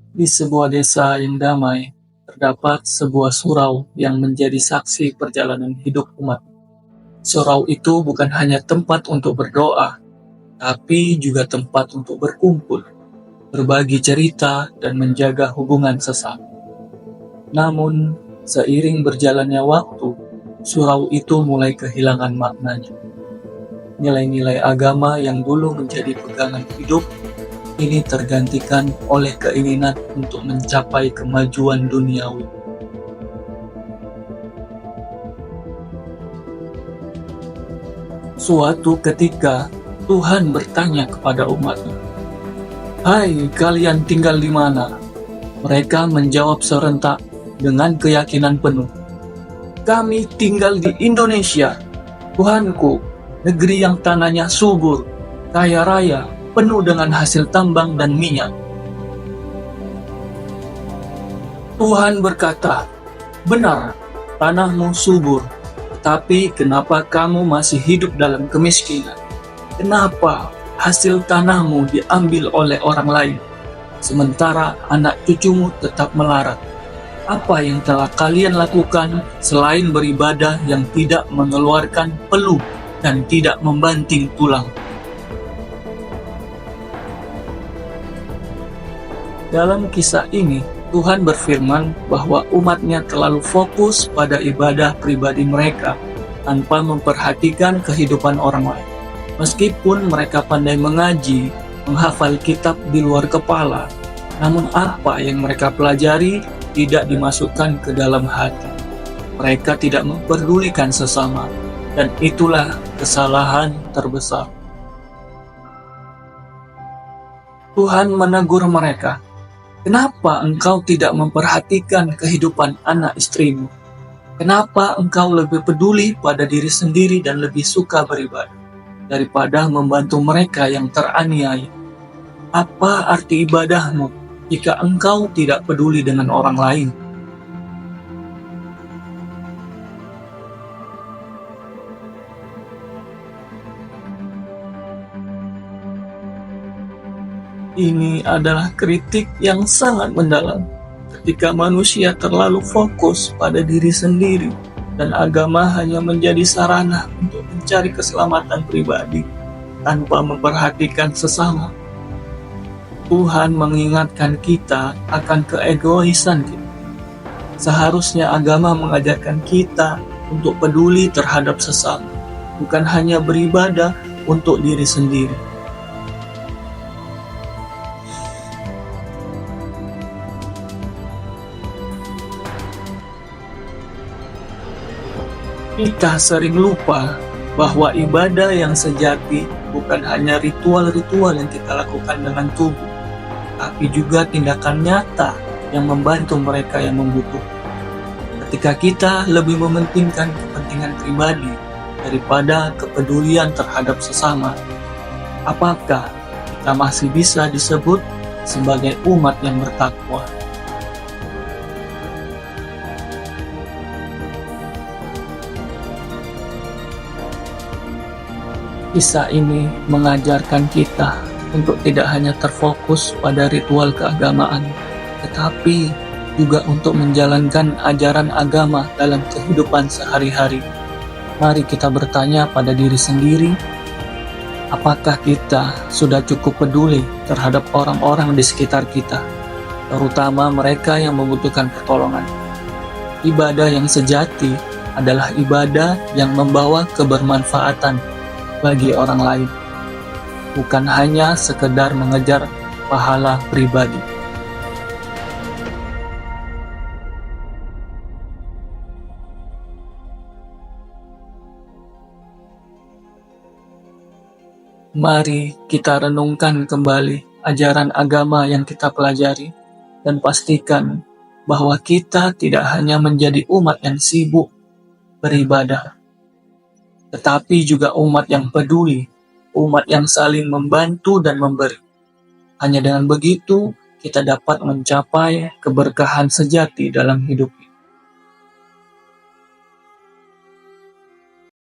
Di sebuah desa yang damai, terdapat sebuah surau yang menjadi saksi perjalanan hidup umat. Surau itu bukan hanya tempat untuk berdoa, tapi juga tempat untuk berkumpul, berbagi cerita, dan menjaga hubungan sesama. Namun, seiring berjalannya waktu, surau itu mulai kehilangan maknanya. Nilai-nilai agama yang dulu menjadi pegangan hidup ini tergantikan oleh keinginan untuk mencapai kemajuan duniawi. Suatu ketika, Tuhan bertanya kepada umatnya, "Hai, kalian tinggal di mana?" Mereka menjawab serentak dengan keyakinan penuh, "Kami tinggal di Indonesia, Tuhanku, negeri yang tanahnya subur, kaya raya, penuh dengan hasil tambang dan minyak." Tuhan berkata, "Benar, tanahmu subur, tetapi kenapa kamu masih hidup dalam kemiskinan? Kenapa hasil tanahmu diambil oleh orang lain, sementara anak cucumu tetap melarat? Apa yang telah kalian lakukan selain beribadah yang tidak mengeluarkan peluh dan tidak membanting tulang?" Dalam kisah ini, Tuhan berfirman bahwa umatnya terlalu fokus pada ibadah pribadi mereka tanpa memperhatikan kehidupan orang lain. Meskipun mereka pandai mengaji, menghafal kitab di luar kepala, namun apa yang mereka pelajari tidak dimasukkan ke dalam hati. Mereka tidak memperdulikan sesama, dan itulah kesalahan terbesar. Tuhan menegur mereka, "Kenapa engkau tidak memperhatikan kehidupan anak istrimu? Kenapa engkau lebih peduli pada diri sendiri dan lebih suka beribadah daripada membantu mereka yang teraniaya? Apa arti ibadahmu jika engkau tidak peduli dengan orang lain?" Ini adalah kritik yang sangat mendalam. Ketika manusia terlalu fokus pada diri sendiri dan agama hanya menjadi sarana untuk mencari keselamatan pribadi tanpa memperhatikan sesama, Tuhan mengingatkan kita akan keegoisan kita. Seharusnya agama mengajarkan kita untuk peduli terhadap sesama, bukan hanya beribadah untuk diri sendiri. Kita sering lupa bahwa ibadah yang sejati bukan hanya ritual-ritual yang kita lakukan dengan tubuh, tapi juga tindakan nyata yang membantu mereka yang membutuhkan. Ketika kita lebih mementingkan kepentingan pribadi daripada kepedulian terhadap sesama, apakah kita masih bisa disebut sebagai umat yang bertakwa? Kisah ini mengajarkan kita untuk tidak hanya terfokus pada ritual keagamaan, tetapi juga untuk menjalankan ajaran agama dalam kehidupan sehari-hari. Mari kita bertanya pada diri sendiri, apakah kita sudah cukup peduli terhadap orang-orang di sekitar kita, terutama mereka yang membutuhkan pertolongan? Ibadah yang sejati adalah ibadah yang membawa kebermanfaatan bagi orang lain, bukan hanya sekedar mengejar pahala pribadi. Mari kita renungkan kembali ajaran agama yang kita pelajari dan pastikan bahwa kita tidak hanya menjadi umat yang sibuk beribadah, tetapi juga umat yang peduli, umat yang saling membantu dan memberi. Hanya dengan begitu, kita dapat mencapai keberkahan sejati dalam hidup.